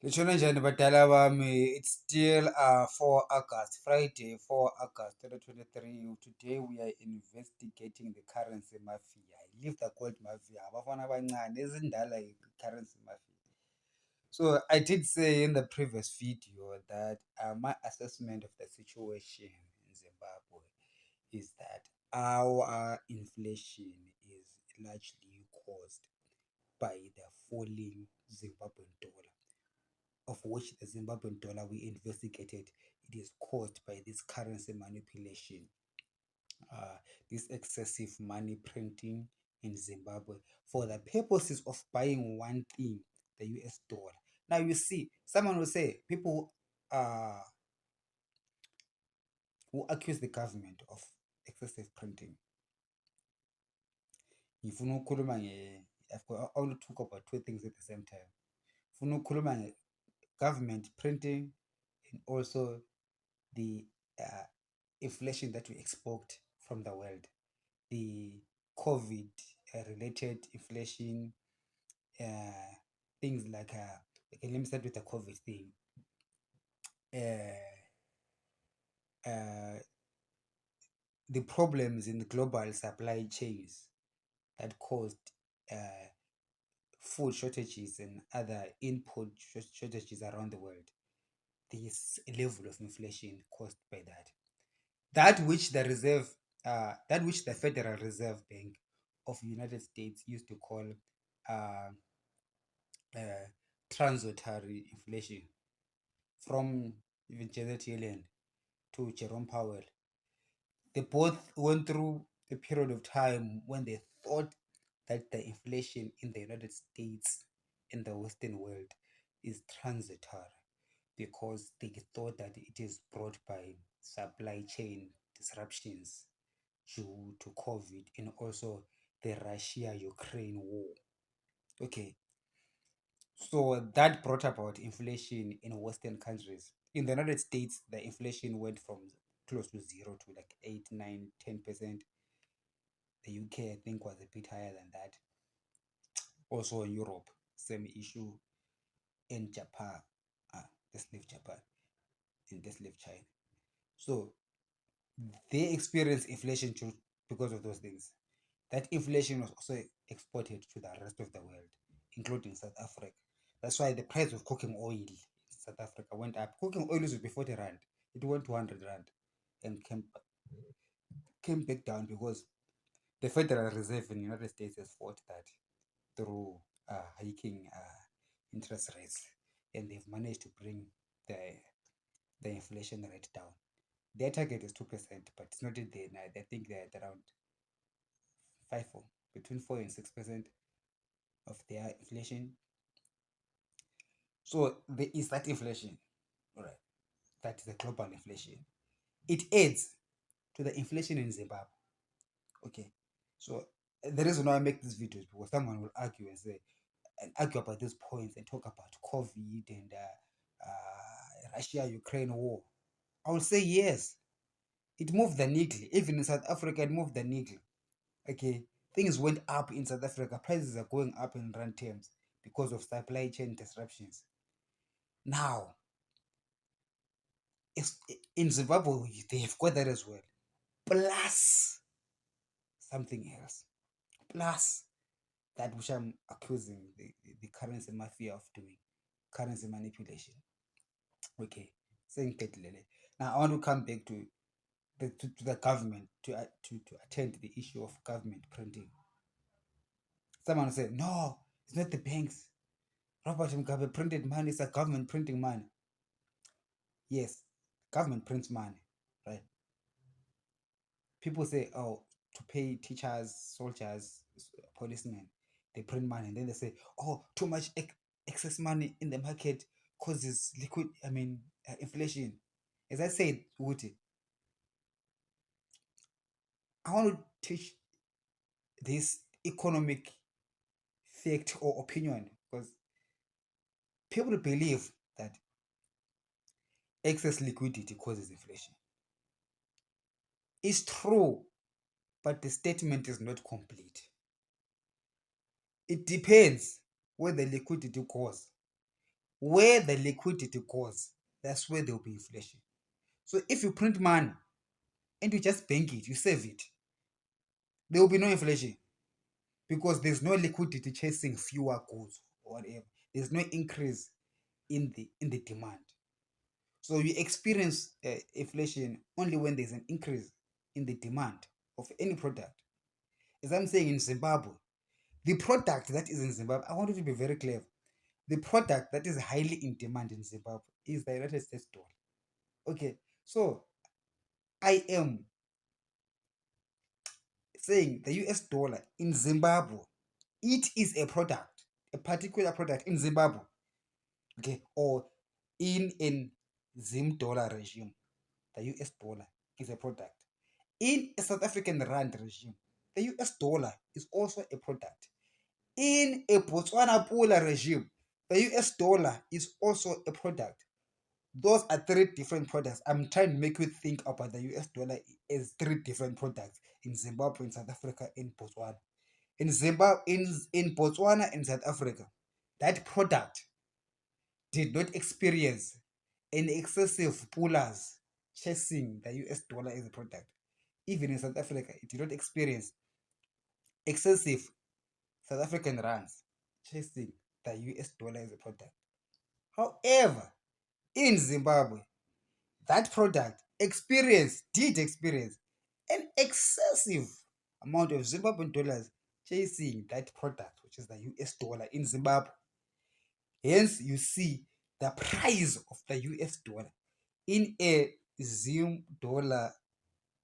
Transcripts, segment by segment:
Lishona njani badala bami? It's still 4 August, Friday, 4 August 2023. Today we are investigating the currency mafia. I leave the gold mafia. Abafana abancane ezindala currency mafia. So I did say in the previous video that my assessment of the situation in Zimbabwe is that our inflation is largely caused by the falling Zimbabwean dollar, of which the Zimbabwean dollar we investigated, it is caused by this currency manipulation, this excessive money printing in Zimbabwe for the purposes of buying one thing, the US dollar. Now you see, someone will say, people who accuse the government of excessive printing. If you I want to talk about two things at the same time. If you government printing and also the inflation that we export from the world, the COVID related inflation, things like, okay, let me start with the COVID thing. The problems in the global supply chains that caused food shortages and other input shortages around the world. This level of inflation caused by that which the Federal Reserve Bank of the United States used to call uh, transitory inflation, from even Janet Yellen to Jerome Powell. They both went through a period of time when they thought that the inflation in the United States, in the Western world, is transitory, because they thought that it is brought by supply chain disruptions due to COVID and also the Russia-Ukraine war. Okay, so that brought about inflation in Western countries. In the United States, the inflation went from close to zero to like 8, 9, 10%. The UK, I think, was a bit higher than that. Also in Europe, same issue. In Japan, let's leave Japan and let's leave China. So they experienced inflation too because of those things. That inflation was also exported to the rest of the world, including South Africa. That's why the price of cooking oil in South Africa went up. Cooking oil used to be 40 rand. It went to 100 rand and came back down because the Federal Reserve in the United States has fought that through hiking interest rates, and they've managed to bring the inflation rate down. Their target is 2%, but it's not in there now. I think they're at around 5 or between 4 and 6% of their inflation. So there is that inflation, all right? That is the global inflation. It adds to the inflation in Zimbabwe. Okay, so the reason why I make this video is because someone will argue and argue about these points and talk about COVID and Russia-Ukraine war. I will say yes, it moved the needle. Even in South Africa, it moved the needle. Okay, things went up in South Africa. Prices are going up in rand terms because of supply chain disruptions. Now, in Zimbabwe, they have got that as well. Plus something else. Plus that which I'm accusing the currency mafia of doing, currency manipulation. Okay, saying that. Now I want to come back to the government to attend the issue of government printing. Someone said, no, it's not the banks. Robert Mugabe printed money, it's a government printing money. Yes, government prints money, right? People say, oh, to pay teachers, soldiers, policemen, they print money. And then they say, oh, too much excess money in the market causes inflation. As I said, Woody, I want to teach this economic fact or opinion, because people believe that excess liquidity causes inflation. It's true, but the statement is not complete. It depends where the liquidity goes. Where the liquidity goes, that's where there will be inflation. So if you print money and you just bank it, you save it, there will be no inflation because there's no liquidity chasing fewer goods or whatever. There's no increase in the demand. So you experience inflation only when there's an increase in the demand of any product. As I'm saying in Zimbabwe, the product that is in Zimbabwe, I want you to be very clear. The product that is highly in demand in Zimbabwe is the United States dollar. Okay, so I am saying the US dollar in Zimbabwe, it is a product, a particular product in Zimbabwe, okay, or in an Zim dollar regime. The US dollar is a product. In a South African Rand regime, the US dollar is also a product. In a Botswana Pula regime, the US dollar is also a product. Those are three different products. I'm trying to make you think about the US dollar as three different products in Zimbabwe, in South Africa, in Botswana. In Zimbabwe, in Botswana and South Africa, that product did not experience an excessive pullers chasing the US dollar as a product. Even in South Africa, it did not experience excessive South African rands chasing the US dollar as a product. However, in Zimbabwe, that product did experience an excessive amount of Zimbabwean dollars chasing that product, which is the US dollar in Zimbabwe. Hence, you see the price of the US dollar in a Zim dollar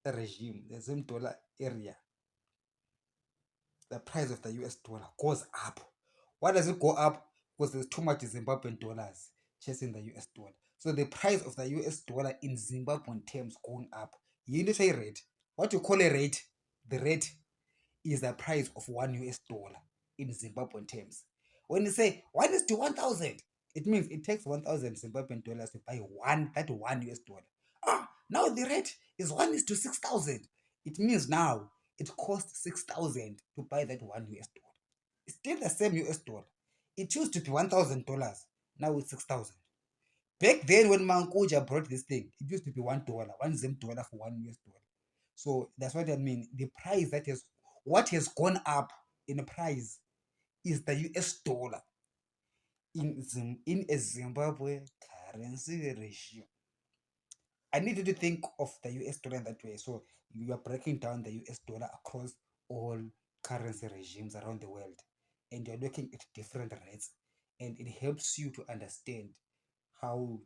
regime, the Zim dollar area. The price of the US dollar goes up. Why does it go up? Because there's too much Zimbabwean dollars chasing the US dollar. So the price of the US dollar in Zimbabwean terms going up. You need to say rate. What you call a rate, the rate is the price of $1 in Zimbabwean terms. When you say 1:1,000, it means it takes 1,000 Zimbabwean dollars to buy that one US dollar. Now the rate is 1:6,000. It means now it costs 6,000 to buy that one US dollar. It's still the same US dollar. It used to be $1,000. Now it's 6,000. Back then, when Mankuja brought this thing, it used to be $1, one Zim dollar for one US dollar. So that's what I mean. The price what has gone up in price is the US dollar in a Zimbabwe currency regime. I need you to think of the US dollar in that way. So you are breaking down the US dollar across all currency regimes around the world, and you're looking at different rates, and it helps you to understand how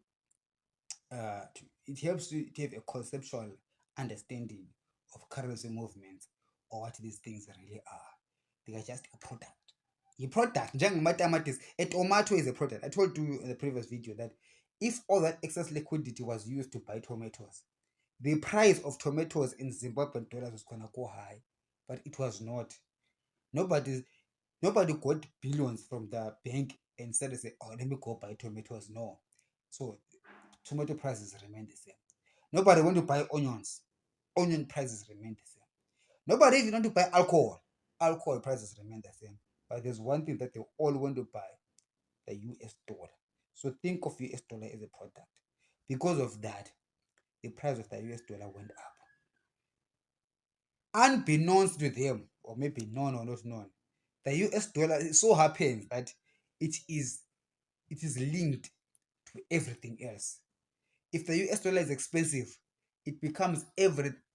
it helps you to have a conceptual understanding of currency movements or what these things really are. They are just a product. A product, a tomato is a product. I told you in the previous video that if all that excess liquidity was used to buy tomatoes, the price of tomatoes in Zimbabwean dollars was gonna go high, but it was not. Nobody got billions from the bank and said, "Oh, let me go buy tomatoes." No, so tomato prices remain the same. Nobody want to buy onions. Onion prices remain the same. Nobody even want to buy alcohol. Alcohol prices remain the same. But there's one thing that they all want to buy: the US dollar. So think of US dollar as a product. Because of that, the price of the US dollar went up. Unbeknownst to them, or maybe known or not known, the US dollar, it so happens that it is linked to everything else. If the US dollar is expensive, it becomes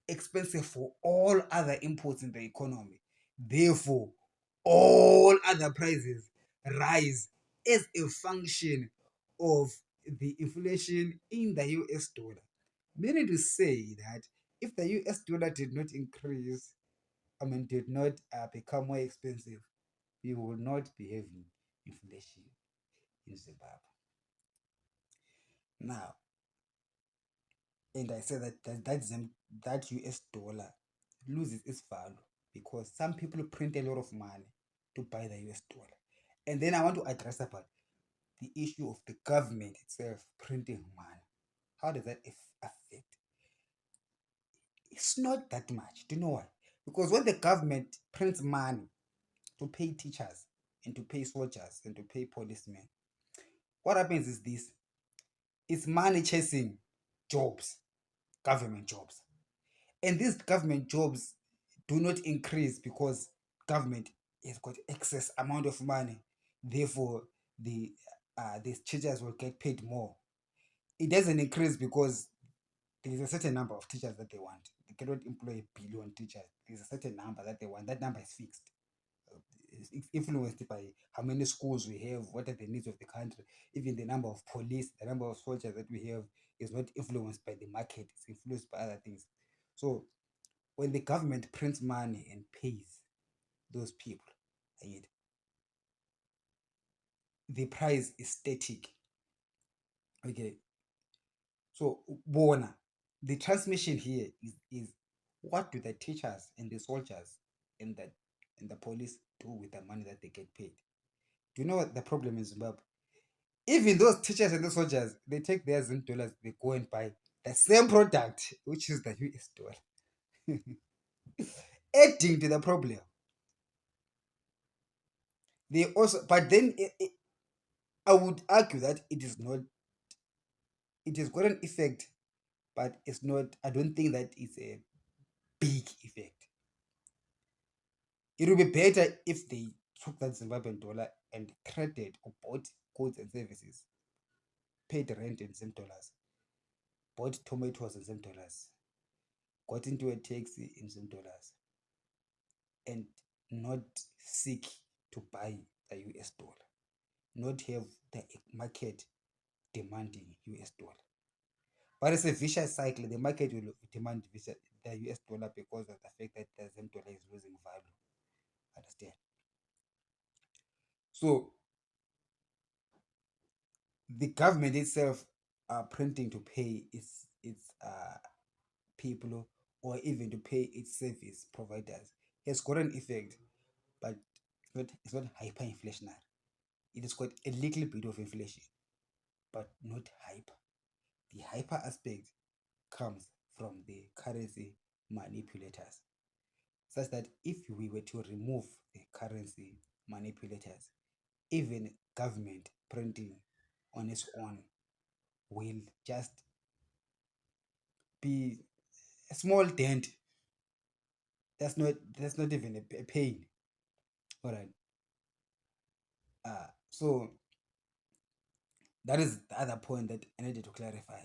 expensive for all other imports in the economy. Therefore, all other prices rise as a function of the inflation in the US dollar. Meaning to say that if the US dollar did not increase, did not become more expensive, we would not be having inflation in Zimbabwe. Now, and I say that US dollar loses its value because some people print a lot of money to buy the US dollar. And then I want to address about the issue of the government itself printing money. How does that affect? It's not that much. Do you know why? Because when the government prints money to pay teachers and to pay soldiers and to pay policemen, what happens is this: it's money chasing jobs, government jobs, and these government jobs do not increase because government has got excess amount of money. Therefore, these teachers will get paid more. It doesn't increase because there is a certain number of teachers that they want. They cannot employ a billion teachers. There's a certain number that they want. That number is fixed. It's influenced by how many schools we have, what are the needs of the country. Even the number of police, the number of soldiers that we have is not influenced by the market. It's influenced by other things. So when the government prints money and pays those people, right, the price is static. Okay, so bona, the transmission here is what do the teachers and the soldiers and the police do with the money that they get paid? Do you know what the problem in Zimbabwe? Even those teachers and the soldiers, they take theirs in dollars, they go and buy the same product, which is the US dollar, adding to the problem. They also, but then I would argue that it is not, it has got an effect, but it's not, I don't think that it's a big effect. It would be better if they took that Zimbabwean dollar and traded or bought goods and services, paid rent in same dollars, bought tomatoes in same dollars, got into a taxi in same dollars, and not seek to buy the US dollar, not have the market demanding US dollar. But it's a vicious cycle. The market will demand the US dollar because of the fact that the same dollar is losing value. Understand? So the government itself are printing to pay its people or even to pay its service providers has got an effect, but it's not hyperinflationary. It has got a little bit of inflation, but not hyper. The hyper aspect comes from the currency manipulators, such that if we were to remove the currency manipulators, even government printing on its own will just be a small dent. That's not even a pain. All right. So that is the other point that I needed to clarify,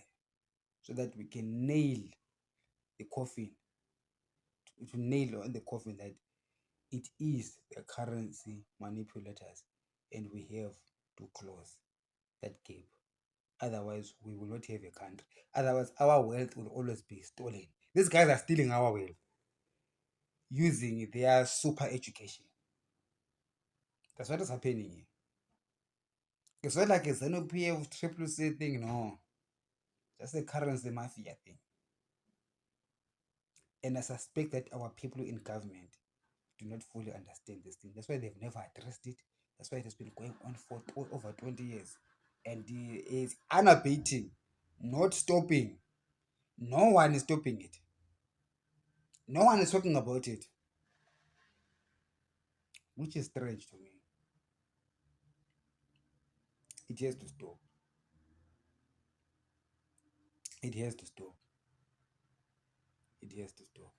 so that we can nail the coffin, to nail on the coffin that it is the currency manipulators, and we have to close that gap. Otherwise, we will not have a country. Otherwise, our wealth will always be stolen. These guys are stealing our wealth using their super education. That's what is happening here. It's not like a ZANU-PF triple C thing, no. Just a currency mafia thing. And I suspect that our people in government do not fully understand this thing. That's why they've never addressed it. That's why it has been going on for over 20 years. And it is unabating, not stopping. No one is stopping it. No one is talking about it, which is strange to me. It has to stop. It has to stop. It has to stop.